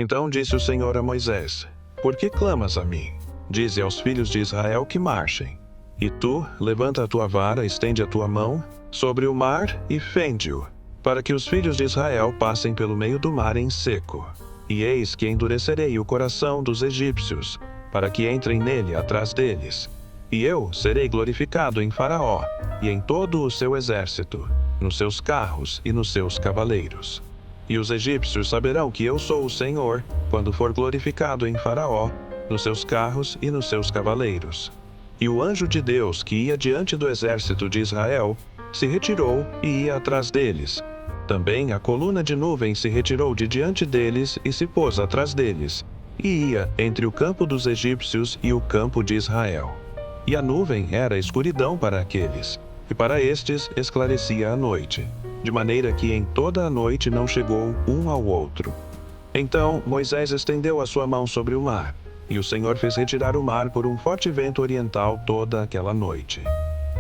Então disse o Senhor a Moisés: Por que clamas a mim? Dize aos filhos de Israel que marchem. E tu, levanta a tua vara, estende a tua mão sobre o mar e fende-o, para que os filhos de Israel passem pelo meio do mar em seco. E eis que endurecerei o coração dos egípcios, para que entrem nele atrás deles. E eu serei glorificado em Faraó e em todo o seu exército, nos seus carros e nos seus cavaleiros. E os egípcios saberão que eu sou o Senhor, quando for glorificado em Faraó, nos seus carros e nos seus cavaleiros. E o anjo de Deus, que ia diante do exército de Israel, se retirou e ia atrás deles. Também a coluna de nuvem se retirou de diante deles e se pôs atrás deles, e ia entre o campo dos egípcios e o campo de Israel. E a nuvem era escuridão para aqueles, e para estes esclarecia a noite, de maneira que em toda a noite não chegou um ao outro. Então Moisés estendeu a sua mão sobre o mar, e o Senhor fez retirar o mar por um forte vento oriental toda aquela noite.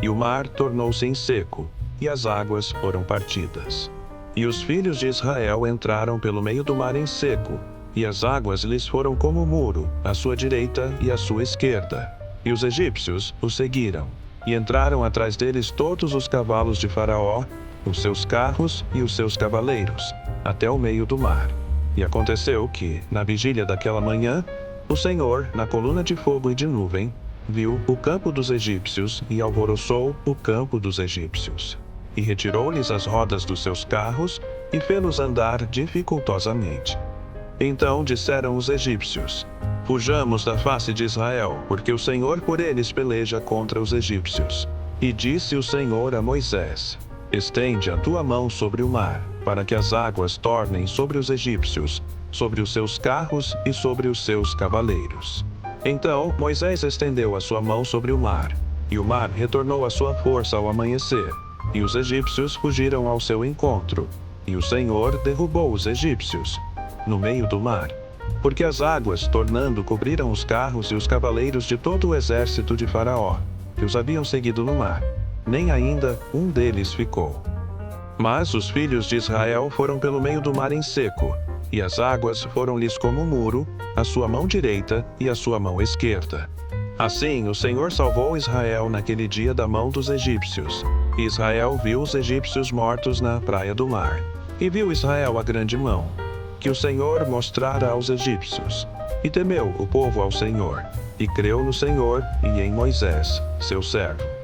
E o mar tornou-se em seco, e as águas foram partidas. E os filhos de Israel entraram pelo meio do mar em seco, e as águas lhes foram como muro, à sua direita e à sua esquerda. E os egípcios os seguiram, e entraram atrás deles todos os cavalos de Faraó, os seus carros e os seus cavaleiros, até o meio do mar. E aconteceu que, na vigília daquela manhã, o Senhor, na coluna de fogo e de nuvem, viu o campo dos egípcios e alvoroçou o campo dos egípcios. E retirou-lhes as rodas dos seus carros e fê-los andar dificultosamente. Então disseram os egípcios: Fujamos da face de Israel, porque o Senhor por eles peleja contra os egípcios. E disse o Senhor a Moisés: Estende a tua mão sobre o mar, para que as águas tornem sobre os egípcios, sobre os seus carros e sobre os seus cavaleiros. Então Moisés estendeu a sua mão sobre o mar, e o mar retornou à sua força ao amanhecer, e os egípcios fugiram ao seu encontro, e o Senhor derrubou os egípcios no meio do mar, porque as águas, tornando, cobriram os carros e os cavaleiros de todo o exército de Faraó, que os haviam seguido no mar. Nem ainda um deles ficou. Mas os filhos de Israel foram pelo meio do mar em seco, e as águas foram-lhes como um muro, a sua mão direita e a sua mão esquerda. Assim o Senhor salvou Israel naquele dia da mão dos egípcios. E Israel viu os egípcios mortos na praia do mar. E viu Israel a grande mão que o Senhor mostrara aos egípcios. E temeu o povo ao Senhor, e creu no Senhor e em Moisés, seu servo.